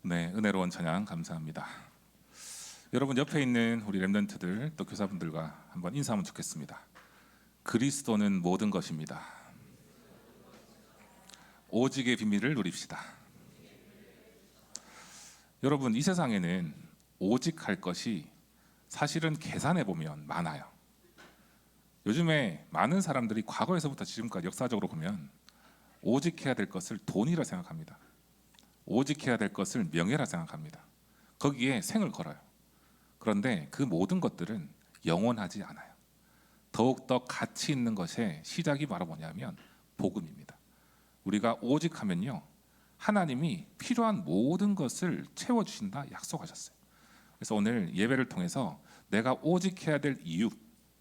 네, 은혜로운 찬양 감사합니다. 여러분 옆에 있는 우리 렘넌트들 또 교사분들과 한번 인사하면 좋겠습니다. 그리스도는 모든 것입니다. 오직의 비밀을 누립시다. 여러분 이 세상에는 오직할 것이 사실은 계산해 보면 많아요. 요즘에 많은 사람들이 과거에서부터 지금까지 역사적으로 보면 오직해야 될 것을 돈이라 생각합니다. 오직해야 될 것을 명예라 생각합니다. 거기에 생을 걸어요. 그런데 그 모든 것들은 영원하지 않아요. 더욱더 가치 있는 것의 시작이 바로 뭐냐면 복음입니다. 우리가 오직하면요, 하나님이 필요한 모든 것을 채워주신다 약속하셨어요. 그래서 오늘 예배를 통해서 내가 오직해야 될 이유,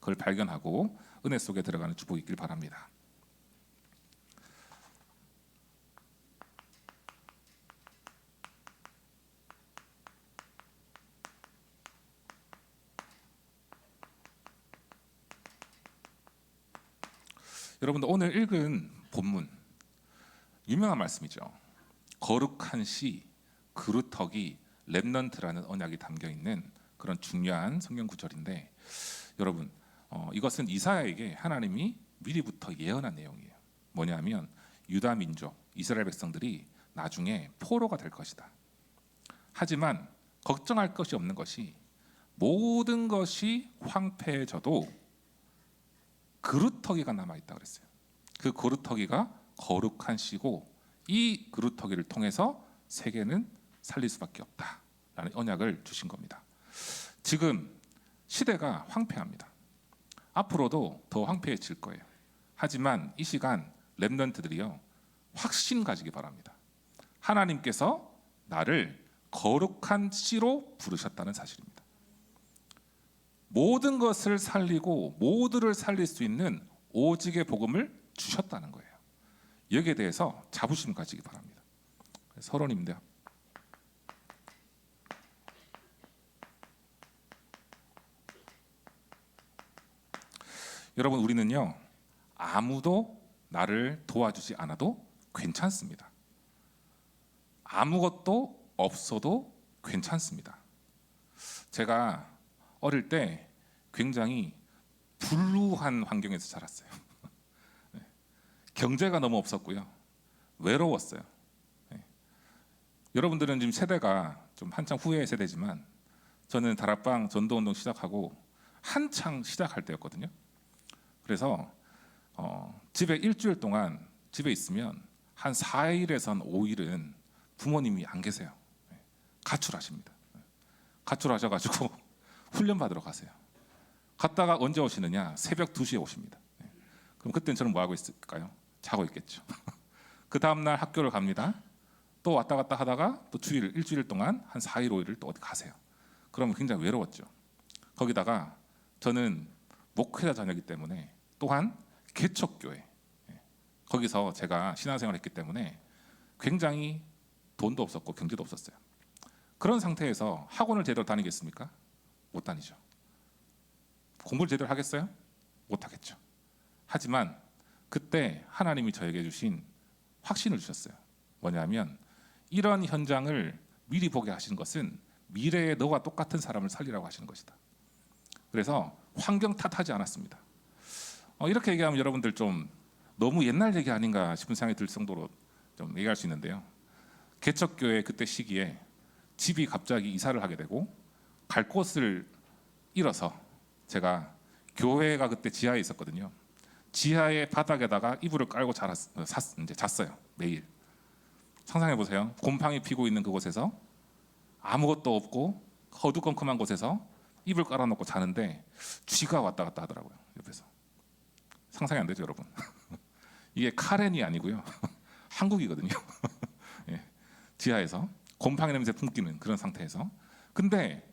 그걸 발견하고 은혜 속에 들어가는 축복이 있길 바랍니다. 여러분들 오늘 읽은 본문 유명한 말씀이죠. 거룩한 씨, 그루터기, 렘넌트라는 언약이 담겨 있는 그런 중요한 성경 구절인데, 여러분 이것은 이사야에게 하나님이 미리부터 예언한 내용이에요. 뭐냐면 유다 민족, 이스라엘 백성들이 나중에 포로가 될 것이다. 하지만 걱정할 것이 없는 것이 모든 것이 황폐해져도 그루터기가 남아있다 그랬어요. 그 그루터기가 거룩한 씨고 이 그루터기를 통해서 세계는 살릴 수밖에 없다라는 언약을 주신 겁니다. 지금 시대가 황폐합니다. 앞으로도 더 황폐해질 거예요. 하지만 이 시간 렘넌트들이요, 확신 가지기 바랍니다. 하나님께서 나를 거룩한 씨로 부르셨다는 사실입니다. 모든 것을 살리고 모두를 살릴 수 있는 오직의 복음을 주셨다는 거예요. 여기에 대해서 자부심 가지기 바랍니다. 서론입니다. 여러분 우리는요, 아무도 나를 도와주지 않아도 괜찮습니다. 아무것도 없어도 괜찮습니다. 제가 어릴 때 굉장히 불우한 환경에서 자랐어요. 경제가 너무 없었고요, 외로웠어요. 여러분들은 지금 세대가 좀 한창 후의 세대지만 저는 다락방 전도운동 시작하고 한창 시작할 때였거든요. 그래서 집에 일주일 동안 집에 있으면 한 4일에선 5일은 부모님이 안 계세요. 가출하십니다. 가출하셔가지고 훈련 받으러 가세요. 갔다가 언제 오시느냐? 새벽 2시에 오십니다. 그럼 그때는 저는 뭐 하고 있을까요? 자고 있겠죠. 그 다음날 학교를 갑니다. 또 왔다 갔다 하다가 또 일주일 동안 한 4일 5일을 또 어디 가세요. 그러면 굉장히 외로웠죠. 거기다가 저는 목회자 자녀이기 때문에 또한 개척교회, 거기서 제가 신앙생활을 했기 때문에 굉장히 돈도 없었고 경제도 없었어요. 그런 상태에서 학원을 제대로 다니겠습니까? 못 다니죠. 공부를 제대로 하겠어요? 못 하겠죠. 하지만 그때 하나님이 저에게 주신 확신을 주셨어요. 뭐냐면 이런 현장을 미리 보게 하신 것은 미래에 너와 똑같은 사람을 살리라고 하시는 것이다. 그래서 환경 탓하지 않았습니다. 이렇게 얘기하면 여러분들 좀 너무 옛날 얘기 아닌가 싶은 생각이 들 정도로 좀 얘기할 수 있는데요. 개척교회 그때 시기에 집이 갑자기 이사를 하게 되고 갈 곳을 잃어서 제가 교회가 그때 지하에 있었거든요. 지하의 바닥에다가 이불을 깔고 이제 잤어요. 매일. 상상해 보세요. 곰팡이 피고 있는 그곳에서 아무것도 없고 어두컴컴한 곳에서 이불 깔아놓고 자는데 쥐가 왔다 갔다 하더라고요. 옆에서. 상상이 안 되죠, 여러분? 이게 카렌이 아니고요. 한국이거든요. 예. 지하에서 곰팡이 냄새 풍기는 그런 상태에서. 근데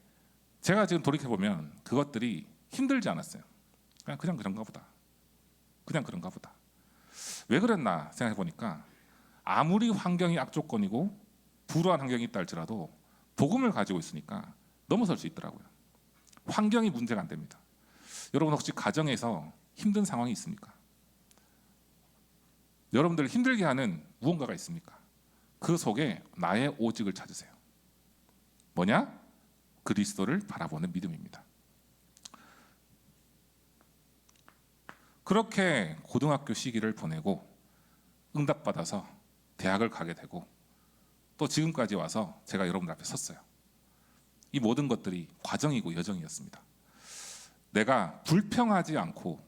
제가 지금 돌이켜 보면 그것들이 힘들지 않았어요. 그냥 그런가 보다. 그냥 그런가 보다. 왜 그랬나 생각해 보니까 아무리 환경이 악조건이고 불우한 환경이 있다 할지라도 복음을 가지고 있으니까 넘어설 수 있더라고요. 환경이 문제가 안 됩니다. 여러분 혹시 가정에서 힘든 상황이 있습니까? 여러분들 힘들게 하는 무언가가 있습니까? 그 속에 나의 오직을 찾으세요. 뭐냐? 그리스도를 바라보는 믿음입니다. 그렇게 고등학교 시기를 보내고 응답받아서 대학을 가게 되고 또 지금까지 와서 제가 여러분 앞에 섰어요. 이 모든 것들이 과정이고 여정이었습니다. 내가 불평하지 않고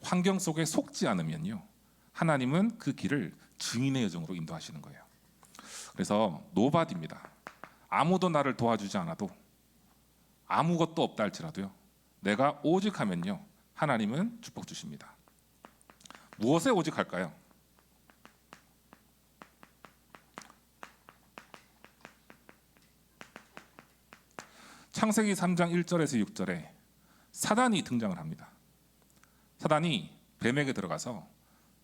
환경 속에 속지 않으면요, 하나님은 그 길을 증인의 여정으로 인도하시는 거예요. 그래서 노바디입니다. 아무도 나를 도와주지 않아도, 아무것도 없다 할지라도요, 내가 오직 하면요, 하나님은 축복 주십니다. 무엇에 오직 할까요? 창세기 3장 1절에서 6절에 사단이 등장을 합니다. 사단이 뱀에게 들어가서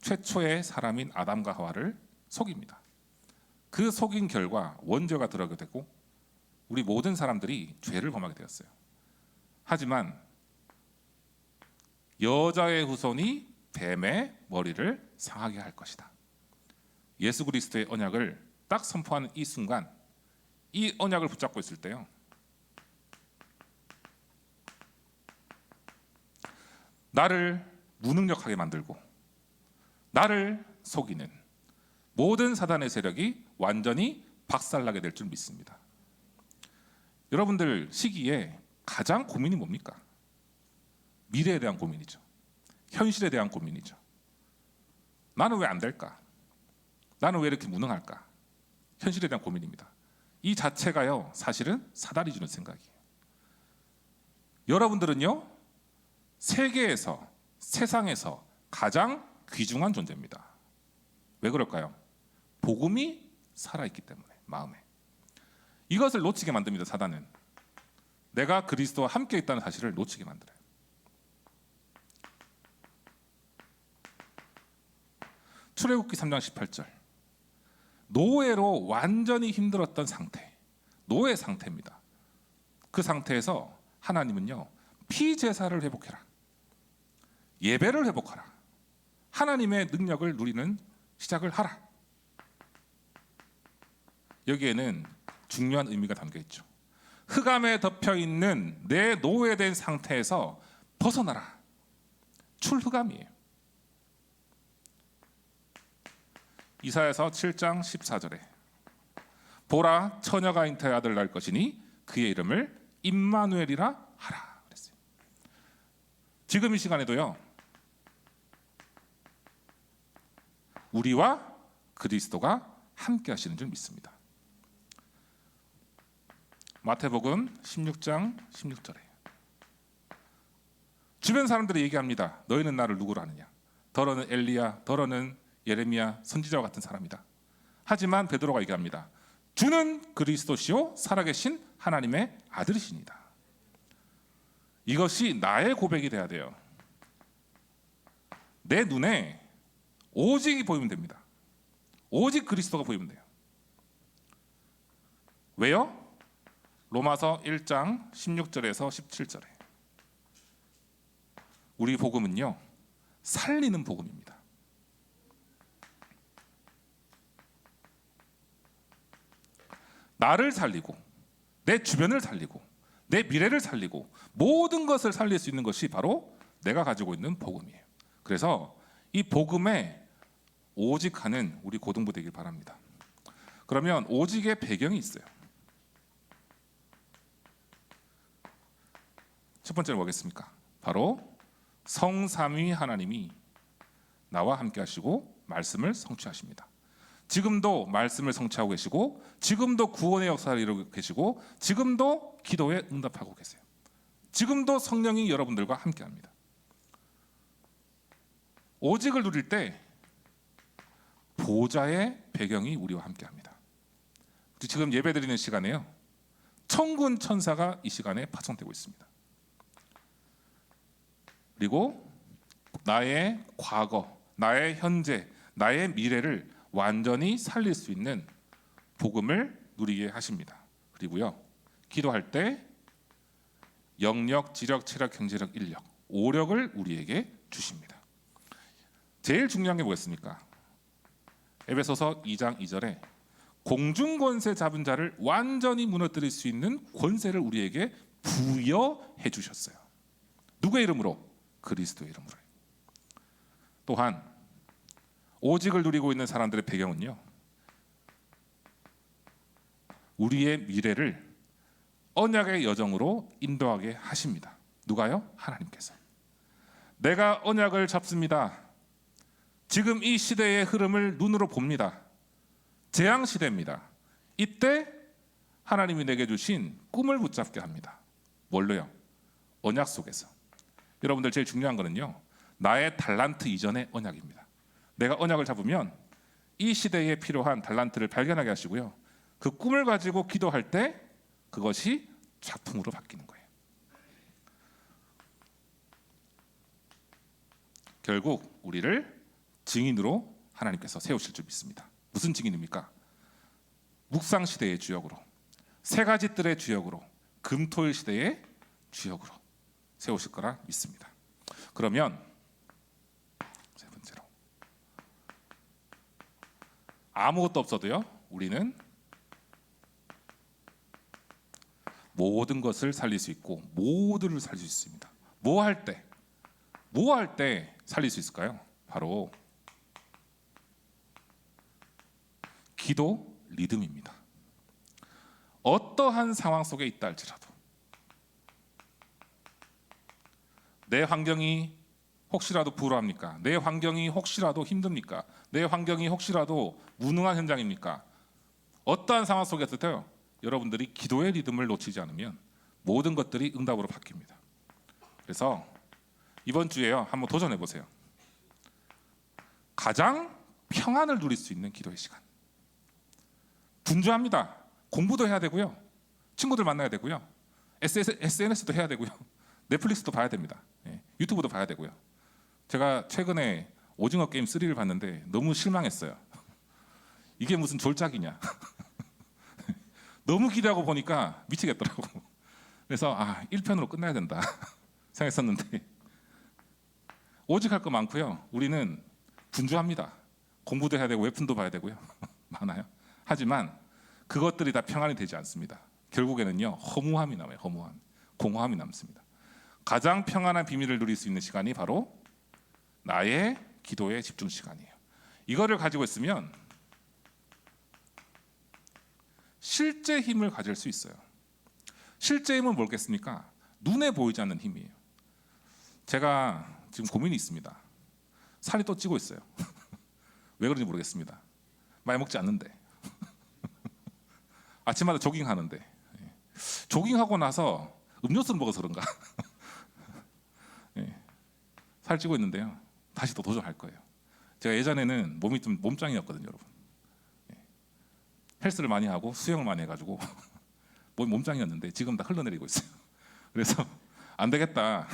최초의 사람인 아담과 하와를 속입니다. 그 속인 결과 원죄가 들어가게 되고 우리 모든 사람들이 죄를 범하게 되었어요. 하지만 여자의 후손이 뱀의 머리를 상하게 할 것이다. 예수 그리스도의 언약을 딱 선포하는 이 순간, 이 언약을 붙잡고 있을 때요, 나를 무능력하게 만들고 나를 속이는 모든 사단의 세력이 완전히 박살나게 될 줄 믿습니다. 여러분들 시기에 가장 고민이 뭡니까? 미래에 대한 고민이죠. 현실에 대한 고민이죠. 나는 왜 안 될까? 나는 왜 이렇게 무능할까? 현실에 대한 고민입니다. 이 자체가요, 사실은 사단이 주는 생각이에요. 여러분들은요, 세계에서, 세상에서 가장 귀중한 존재입니다. 왜 그럴까요? 복음이 살아있기 때문에, 마음에. 이것을 놓치게 만듭니다. 사단은 내가 그리스도와 함께 있다는 사실을 놓치게 만들어요. 출애굽기 3장 18절, 노예로 완전히 힘들었던 상태, 노예 상태입니다. 그 상태에서 하나님은요, 피제사를 회복해라, 예배를 회복하라, 하나님의 능력을 누리는 시작을 하라. 여기에는 중요한 의미가 담겨 있죠. 흑암에 덮여 있는 내 노예된 상태에서 벗어나라. 출흑암이에요. 이사야서 7장 14절에 보라, 처녀가 잉태의 아들 낳을 것이니 그의 이름을 임마누엘이라 하라 그랬어요. 지금 이 시간에도요, 우리와 그리스도가 함께 하시는 줄 믿습니다. 마태복음 16장 16절에 주변 사람들이 얘기합니다. 너희는 나를 누구로 아느냐? 더러는 엘리야, 더러는 예레미야 선지자와 같은 사람이다. 하지만 베드로가 얘기합니다. 주는 그리스도시요 살아계신 하나님의 아들이시니다. 이것이 나의 고백이 돼야 돼요. 내 눈에 오직이 보이면 됩니다. 오직 그리스도가 보이면 돼요. 왜요? 로마서 1장 16절에서 17절에 우리 복음은요, 살리는 복음입니다. 나를 살리고 내 주변을 살리고 내 미래를 살리고 모든 것을 살릴 수 있는 것이 바로 내가 가지고 있는 복음이에요. 그래서 이 복음에 오직하는 우리 고등부 되길 바랍니다. 그러면 오직의 배경이 있어요. 첫 번째로 뭐겠습니까? 바로 성삼위 하나님이 나와 함께 하시고 말씀을 성취하십니다. 지금도 말씀을 성취하고 계시고, 지금도 구원의 역사를 이루고 계시고, 지금도 기도에 응답하고 계세요. 지금도 성령이 여러분들과 함께합니다. 오직을 누릴 때 보좌의 배경이 우리와 함께합니다. 지금 예배드리는 시간에요, 천군 천사가 이 시간에 파송되고 있습니다. 그리고 나의 과거, 나의 현재, 나의 미래를 완전히 살릴 수 있는 복음을 누리게 하십니다. 그리고요, 기도할 때 영력, 지력, 체력, 경제력, 인력, 오력을 우리에게 주십니다. 제일 중요한 게 뭐겠습니까? 에베소서 2장 2절에 공중 권세 잡은 자를 완전히 무너뜨릴 수 있는 권세를 우리에게 부여해 주셨어요. 누구의 이름으로? 그리스도의 이름으로. 또한 오직을 누리고 있는 사람들의 배경은요, 우리의 미래를 언약의 여정으로 인도하게 하십니다. 누가요? 하나님께서. 내가 언약을 잡습니다. 지금 이 시대의 흐름을 눈으로 봅니다. 재앙 시대입니다. 이때 하나님이 내게 주신 꿈을 붙잡게 합니다. 뭘로요? 언약 속에서. 여러분들 제일 중요한 거는요, 나의 달란트 이전의 언약입니다. 내가 언약을 잡으면 이 시대에 필요한 달란트를 발견하게 하시고요, 그 꿈을 가지고 기도할 때 그것이 작품으로 바뀌는 거예요. 결국 우리를 증인으로 하나님께서 세우실 줄 믿습니다. 무슨 증인입니까? 묵상 시대의 주역으로, 세 가지 뜰의 주역으로, 금토일 시대의 주역으로 세우실 거라 믿습니다. 그러면 세 번째로, 아무것도 없어도요, 우리는 모든 것을 살릴 수 있고 모두를 살릴 수 있습니다. 뭐 할 때 살릴 수 있을까요? 바로 기도 리듬입니다. 어떠한 상황 속에 있다 할지라도, 내 환경이 혹시라도 불우합니까? 내 환경이 혹시라도 힘듭니까? 내 환경이 혹시라도 무능한 현장입니까? 어떠한 상황 속에서도요, 여러분들이 기도의 리듬을 놓치지 않으면 모든 것들이 응답으로 바뀝니다. 그래서 이번 주에요, 한번 도전해 보세요. 가장 평안을 누릴 수 있는 기도의 시간. 분주합니다. 공부도 해야 되고요, 친구들 만나야 되고요, SNS도 해야 되고요, 넷플릭스도 봐야 됩니다. 유튜브도 봐야 되고요. 제가 최근에 오징어 게임 3를 봤는데 너무 실망했어요. 이게 무슨 졸작이냐. 너무 기대하고 보니까 미치겠더라고. 그래서 1편으로 끝나야 된다 생각했었는데, 오직 할 거 많고요, 우리는 분주합니다. 공부도 해야 되고 웹툰도 봐야 되고요. 많아요. 하지만 그것들이 다 평안이 되지 않습니다. 결국에는요, 허무함이 남아요. 허무함, 공허함이 남습니다. 가장 평안한 비밀을 누릴 수 있는 시간이 바로 나의 기도의 집중 시간이에요. 이거를 가지고 있으면 실제 힘을 가질 수 있어요. 실제 힘은 뭐겠습니까? 눈에 보이지 않는 힘이에요. 제가 지금 고민이 있습니다. 살이 또 찌고 있어요. 왜 그런지 모르겠습니다. 많이 먹지 않는데. 아침마다 조깅하는데, 조깅하고 나서 음료수를 먹어서 그런가. 살 찌고 있는데요, 다시 또 도전할 거예요. 제가 예전에는 몸이 좀 몸짱이었거든요, 여러분. 헬스를 많이 하고 수영을 많이 해가지고 몸이 몸짱이었는데 지금 다 흘러내리고 있어요. 그래서 안 되겠다,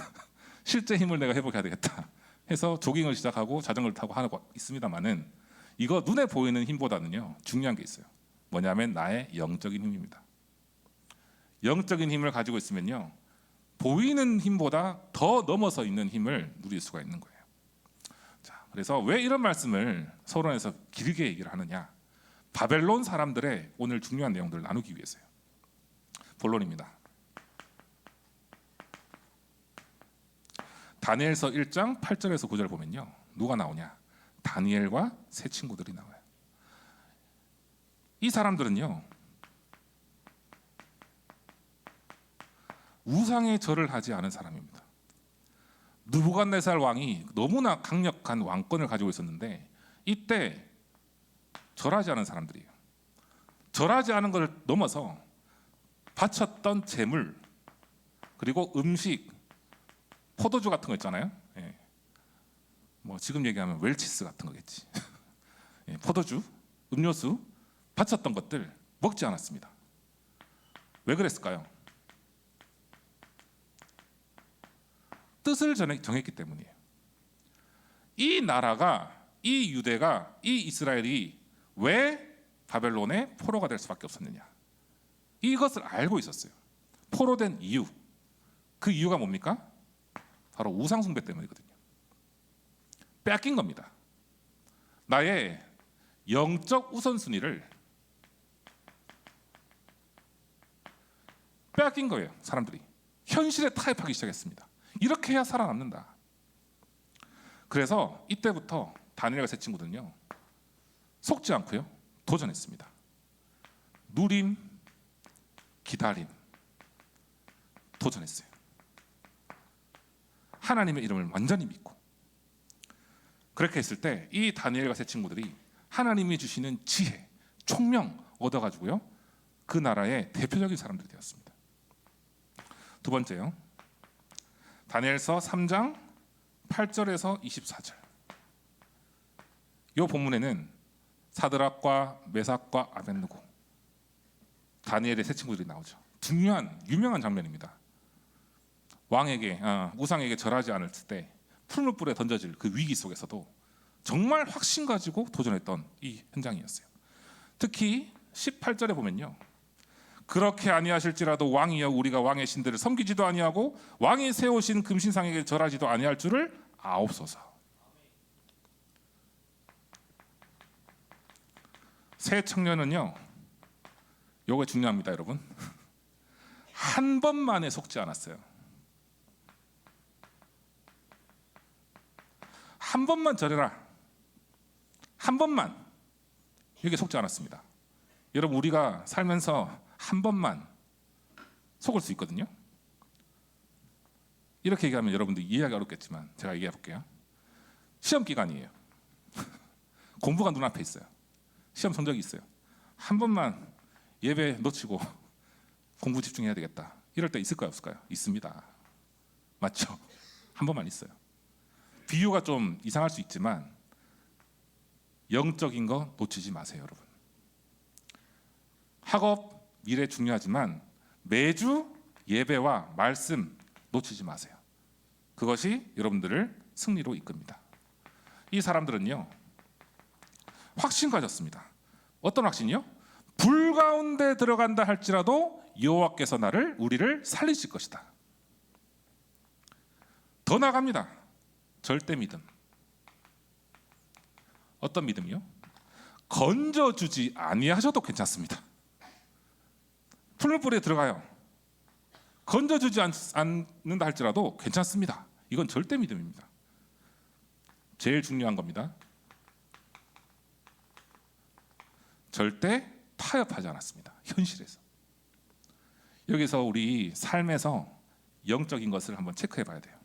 실제 힘을 내가 회복해야 되겠다 해서 조깅을 시작하고 자전거를 타고 하고 있습니다만은, 이거 눈에 보이는 힘보다는요, 중요한 게 있어요. 뭐냐면 나의 영적인 힘입니다. 영적인 힘을 가지고 있으면요, 보이는 힘보다 더 넘어서 있는 힘을 누릴 수가 있는 거예요. 자, 그래서 왜 이런 말씀을 서론에서 길게 얘기를 하느냐? 바벨론 사람들의 오늘 중요한 내용들을 나누기 위해서요. 본론입니다. 다니엘서 1장 8절에서 9절 보면요, 누가 나오냐? 다니엘과 세 친구들이 나와요. 이 사람들은요, 우상에 절을 하지 않은 사람입니다. 느부갓네살 왕이 너무나 강력한 왕권을 가지고 있었는데, 이때 절하지 않은 사람들이에요. 절하지 않은 것을 넘어서 바쳤던 재물, 그리고 음식, 포도주 같은 거 있잖아요. 뭐 지금 얘기하면 웰치스 같은 거겠지. 포도주, 음료수, 바쳤던 것들 먹지 않았습니다. 왜 그랬을까요? 뜻을 정했기 때문이에요. 이 나라가, 이 유대가, 이 이스라엘이 왜 바벨론의 포로가 될 수밖에 없었느냐, 이것을 알고 있었어요. 포로된 이유, 그 이유가 뭡니까? 바로 우상숭배 때문이거든요. 빼앗긴 겁니다. 나의 영적 우선순위를 빼앗긴 거예요. 사람들이 현실에 타협하기 시작했습니다. 이렇게 해야 살아남는다. 그래서 이때부터 다니엘과 세 친구들은요, 속지 않고요 도전했습니다. 누림, 기다림, 도전했어요. 하나님의 이름을 완전히 믿고. 그렇게 했을 때 이 다니엘과 세 친구들이 하나님이 주시는 지혜, 총명 얻어가지고요, 그 나라의 대표적인 사람들이 되었습니다. 두 번째요, 다니엘서 3장 8절에서 24절. 이 본문에는 사드락과 메삭과 아벳느고, 다니엘의 세 친구들이 나오죠. 중요한 유명한 장면입니다. 왕에게 우상에게 절하지 않을 때 풀무불에 던져질 그 위기 속에서도 정말 확신 가지고 도전했던 이 현장이었어요. 특히 18절에 보면요, 그렇게 아니하실지라도 왕이여 우리가 왕의 신들을 섬기지도 아니하고 왕이 세우신 금신상에게 절하지도 아니할 줄을 아옵소서. 새 청년은요, 요거 중요합니다, 여러분. 한 번만에 속지 않았어요. 한 번만 절해라, 한 번만, 이게 속지 않았습니다. 여러분, 우리가 살면서 한 번만 속을 수 있거든요. 이렇게 얘기하면 여러분들 이해하기 어렵겠지만 제가 얘기해 볼게요. 시험 기간이에요. 공부가 눈앞에 있어요. 시험 성적이 있어요. 한 번만 예배 놓치고 공부 집중해야 되겠다, 이럴 때 있을까요, 없을까요? 있습니다. 맞죠? 한 번만 있어요. 비유가 좀 이상할 수 있지만 영적인 거 놓치지 마세요, 여러분. 학업, 미래 중요하지만 매주 예배와 말씀 놓치지 마세요. 그것이 여러분들을 승리로 이끕니다. 이 사람들은요, 확신 가졌습니다. 어떤 확신이요? 불 가운데 들어간다 할지라도 여호와께서 우리를 살리실 것이다. 더 나갑니다. 절대 믿음. 어떤 믿음이요? 건져주지 아니하셔도 괜찮습니다. 풀무불에 들어가요. 건져주지 않는다 할지라도 괜찮습니다. 이건 절대 믿음입니다. 제일 중요한 겁니다. 절대 타협하지 않았습니다. 현실에서. 여기서 우리 삶에서 영적인 것을 한번 체크해 봐야 돼요.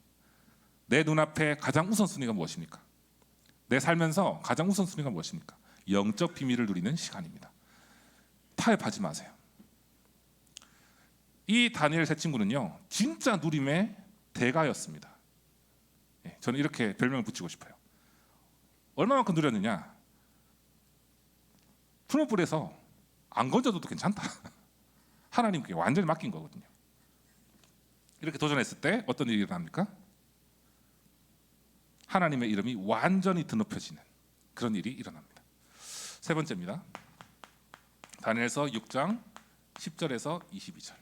내 눈앞에 가장 우선순위가 무엇입니까? 내 살면서 가장 우선순위가 무엇입니까? 영적 비밀을 누리는 시간입니다. 타협하지 마세요. 이 다니엘 세 친구는요, 진짜 누림의 대가였습니다. 저는 이렇게 별명을 붙이고 싶어요. 얼마만큼 누렸느냐? 풀무불에서 안 건져도 괜찮다. 하나님께 완전히 맡긴 거거든요. 이렇게 도전했을 때 어떤 일이 일어납니까? 하나님의 이름이 완전히 드높여지는 그런 일이 일어납니다. 세 번째입니다. 다니엘서 6장 10절에서 22절.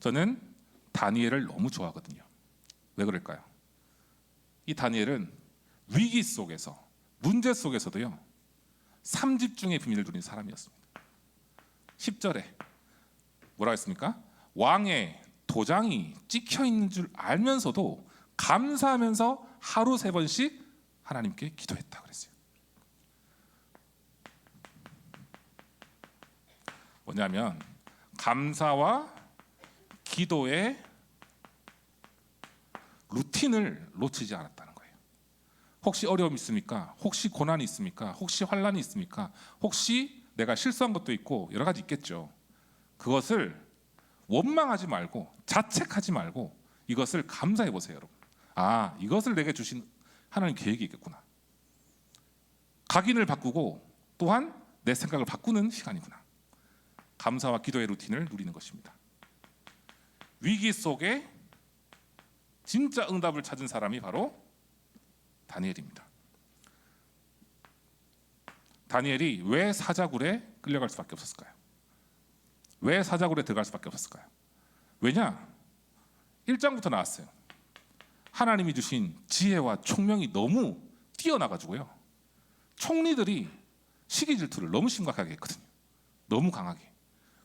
저는 다니엘을 너무 좋아하거든요. 왜 그럴까요? 이 다니엘은 위기 속에서, 문제 속에서도요, 3집중의 비밀을 누린 사람이었습니다. 10절에 뭐라 했습니까? 왕의 도장이 찍혀 있는 줄 알면서도 감사하면서 하루 3번씩 하나님께 기도했다 그랬어요. 뭐냐면 감사와 기도의 루틴을 놓치지 않았다는 거예요. 혹시 어려움이 있습니까? 혹시 고난이 있습니까? 혹시 환난이 있습니까? 혹시 내가 실수한 것도 있고 여러 가지 있겠죠. 그것을 원망하지 말고 자책하지 말고 이것을 감사해 보세요, 여러분. 아, 이것을 내게 주신 하나님 계획이 있겠구나. 각인을 바꾸고 또한 내 생각을 바꾸는 시간이구나. 감사와 기도의 루틴을 누리는 것입니다. 위기 속에 진짜 응답을 찾은 사람이 바로 다니엘입니다. 다니엘이 왜 사자굴에 끌려갈 수밖에 없었을까요? 왜 사자굴에 들어갈 수밖에 없었을까요? 왜냐? 1장부터 나왔어요. 하나님이 주신 지혜와 총명이 너무 뛰어나가지고요, 총리들이 시기 질투를 너무 심각하게 했거든요. 너무 강하게.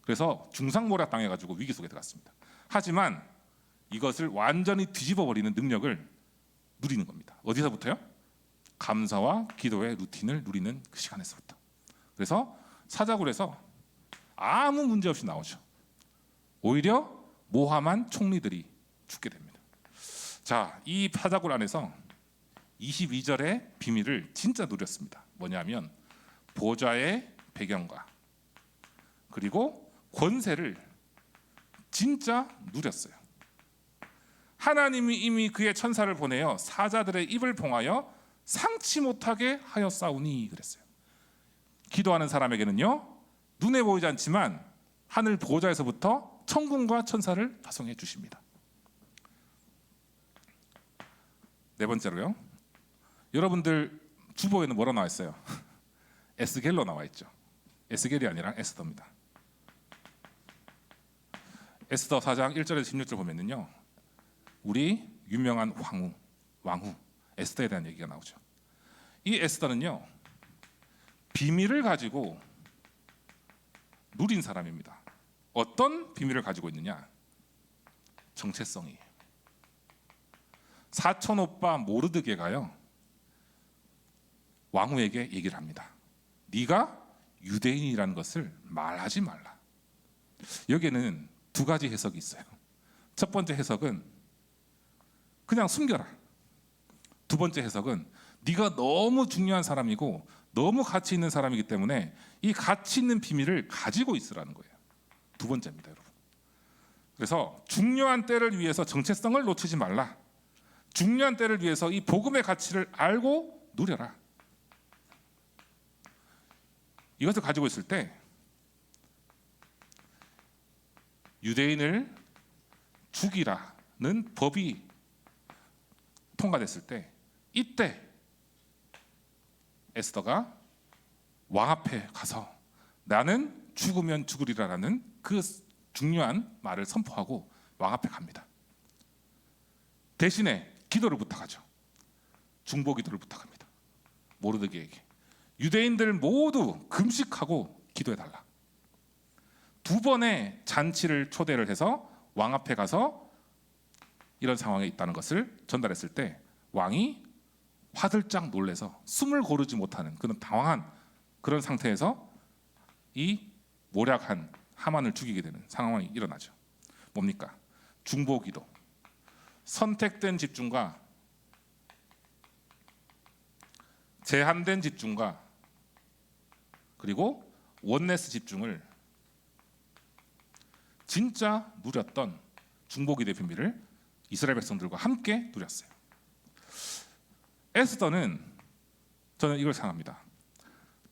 그래서 중상모략 당해가지고 위기 속에 들어갔습니다. 하지만 이것을 완전히 뒤집어버리는 능력을 누리는 겁니다. 어디서부터요? 감사와 기도의 루틴을 누리는 그 시간에서부터. 그래서 사자굴에서 아무 문제 없이 나오죠. 오히려 모함한 총리들이 죽게 됩니다. 자, 이 사자굴 안에서 22절의 비밀을 진짜 누렸습니다. 뭐냐면 보좌의 배경과 그리고 권세를 진짜 누렸어요. 하나님이 이미 그의 천사를 보내어 사자들의 입을 봉하여 상치 못하게 하였사오니 그랬어요. 기도하는 사람에게는요, 눈에 보이지 않지만 하늘 보좌에서부터 천군과 천사를 파송해 주십니다. 네 번째로요, 여러분들 주보에는 뭐라 나와 있어요? 에스겔로 나와 있죠. 에스겔이 아니라 에스더입니다. 에스더 4장 1절에서 16절 보면은요, 우리 유명한 왕후 에스더에 대한 얘기가 나오죠. 이 에스더는요, 비밀을 가지고 누린 사람입니다. 어떤 비밀을 가지고 있느냐? 정체성이에요. 사촌 오빠 모르드게가요, 왕후에게 얘기를 합니다. 네가 유대인이라는 것을 말하지 말라. 여기에는 두 가지 해석이 있어요. 첫 번째 해석은 그냥 숨겨라. 두 번째 해석은 네가 너무 중요한 사람이고 너무 가치 있는 사람이기 때문에 이 가치 있는 비밀을 가지고 있으라는 거예요. 두 번째입니다, 여러분. 그래서 중요한 때를 위해서 정체성을 놓치지 말라. 중요한 때를 위해서 이 복음의 가치를 알고 누려라. 이것을 가지고 있을 때 유대인을 죽이라는 법이 통과됐을 때, 이때 에스더가 왕 앞에 가서 나는 죽으면 죽으리라라는 그 중요한 말을 선포하고 왕 앞에 갑니다. 대신에 기도를 부탁하죠. 중보 기도를 부탁합니다. 모르드게에게 유대인들 모두 금식하고 기도해달라. 두 번의 잔치를 초대를 해서 왕 앞에 가서 이런 상황에 있다는 것을 전달했을 때 왕이 화들짝 놀래서 숨을 고르지 못하는 그런 당황한 그런 상태에서 이 모략한 하만을 죽이게 되는 상황이 일어나죠. 뭡니까? 중보기도, 선택된 집중과 제한된 집중과 그리고 원네스 집중을 진짜 누렸던 중보기도의 비밀을 이스라엘 백성들과 함께 누렸어요. 에스더는, 저는 이걸 생각합니다.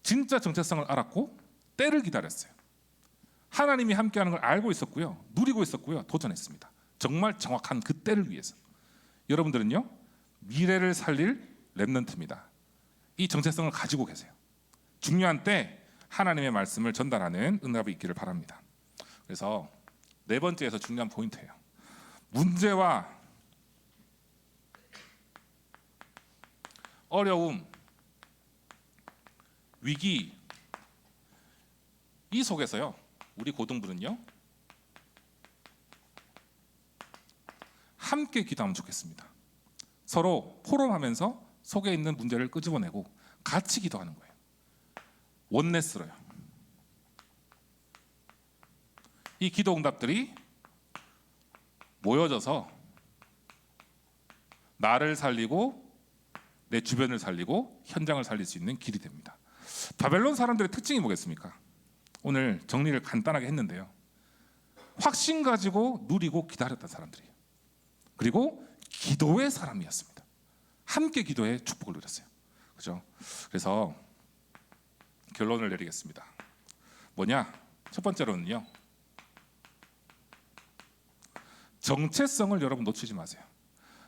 진짜 정체성을 알았고 때를 기다렸어요. 하나님이 함께하는 걸 알고 있었고요, 누리고 있었고요, 도전했습니다. 정말 정확한 그 때를 위해서. 여러분들은요, 미래를 살릴 렘넌트입니다. 이 정체성을 가지고 계세요. 중요한 때 하나님의 말씀을 전달하는 은혜가 있기를 바랍니다. 그래서 네 번째에서 중요한 포인트예요. 문제와 어려움, 위기, 이 속에서요, 우리 고등부는요, 함께 기도하면 좋겠습니다. 서로 포럼하면서 속에 있는 문제를 끄집어내고 같이 기도하는 거예요. 원네스로요. 이 기도 응답들이 모여져서 나를 살리고 내 주변을 살리고 현장을 살릴 수 있는 길이 됩니다. 바벨론 사람들의 특징이 뭐겠습니까? 오늘 정리를 간단하게 했는데요, 확신 가지고 누리고 기다렸던 사람들이에요. 그리고 기도의 사람이었습니다. 함께 기도해 축복을 누렸어요. 그죠? 그래서 결론을 내리겠습니다. 뭐냐? 첫 번째로는요, 정체성을 여러분 놓치지 마세요.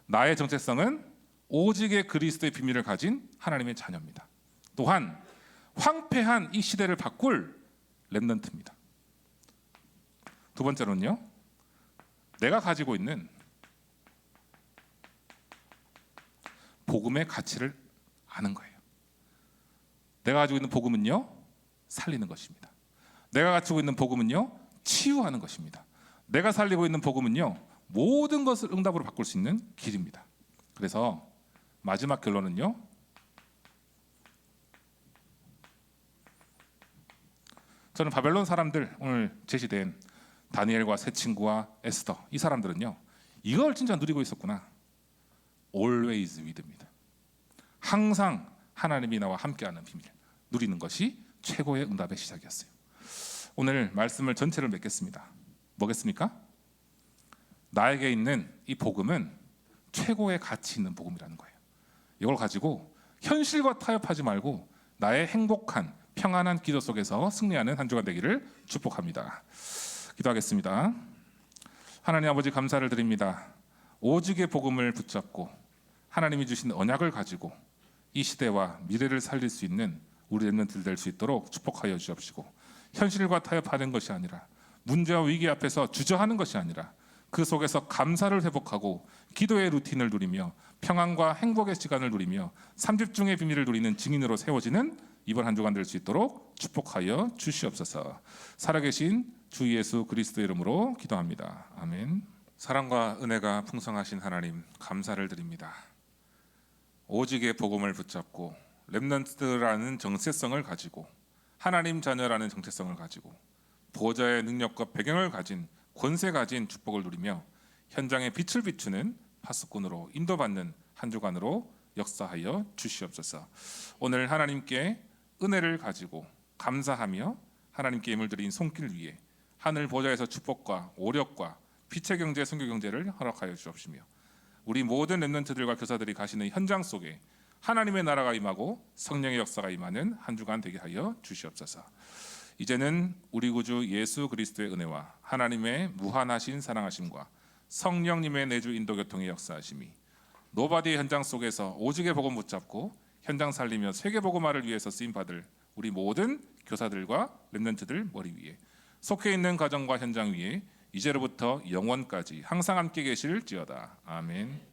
나의 정체성은 오직의 그리스도의 비밀을 가진 하나님의 자녀입니다. 또한 황폐한 이 시대를 바꿀 렘넌트입니다. 두 번째로는요, 내가 가지고 있는 복음의 가치를 아는 거예요. 내가 가지고 있는 복음은요, 살리는 것입니다. 내가 가지고 있는 복음은요, 치유하는 것입니다. 내가 살리고 있는 복음은요, 모든 것을 응답으로 바꿀 수 있는 길입니다. 그래서 마지막 결론은요, 저는 바벨론 사람들, 오늘 제시된 다니엘과 세 친구와 에스더, 이 사람들은요, 이걸 진짜 누리고 있었구나. Always with입니다. 항상 하나님이 나와 함께하는 비밀 누리는 것이 최고의 응답의 시작이었어요. 오늘 말씀을 전체를 맺겠습니다. 뭐겠습니까? 나에게 있는 이 복음은 최고의 가치 있는 복음이라는 거예요. 이걸 가지고 현실과 타협하지 말고 나의 행복한 평안한 기도 속에서 승리하는 한 주가 되기를 축복합니다. 기도하겠습니다. 하나님 아버지, 감사를 드립니다. 오직의 복음을 붙잡고 하나님이 주신 언약을 가지고 이 시대와 미래를 살릴 수 있는 우리 렘넌트들 될 수 있도록 축복하여 주옵시고, 현실과 타협하는 것이 아니라, 문제와 위기 앞에서 주저하는 것이 아니라 그 속에서 감사를 회복하고 기도의 루틴을 누리며 평안과 행복의 시간을 누리며 삼집중의 비밀을 누리는 증인으로 세워지는 이번 한 주간 될 수 있도록 축복하여 주시옵소서. 살아계신 주 예수 그리스도의 이름으로 기도합니다. 아멘. 사랑과 은혜가 풍성하신 하나님, 감사를 드립니다. 오직의 복음을 붙잡고 렘넌트라는 정체성을 가지고 하나님 자녀라는 정체성을 가지고 보호자의 능력과 배경을 가진 권세 가진 축복을 누리며 현장에 빛을 비추는 파수꾼으로 인도받는 한 주간으로 역사하여 주시옵소서. 오늘 하나님께 은혜를 가지고 감사하며 하나님께 예물 드린 손길 위에 하늘 보좌에서 축복과 오력과 빛의 경제, 선교 경제를 허락하여 주옵시며, 우리 모든 렘넌트들과 교사들이 가시는 현장 속에 하나님의 나라가 임하고 성령의 역사가 임하는 한 주간 되게 하여 주시옵소서. 이제는 우리 구주 예수 그리스도의 은혜와 하나님의 무한하신 사랑하심과 성령님의 내주 인도 교통의 역사하심이 노바디의 현장 속에서 오직의 복음 붙잡고 현장 살리며 세계 복음화를 위해서 쓰임 받을 우리 모든 교사들과 렘넌트들 머리 위에, 속해 있는 가정과 현장 위에 이제로부터 영원까지 항상 함께 계실지어다. 아멘.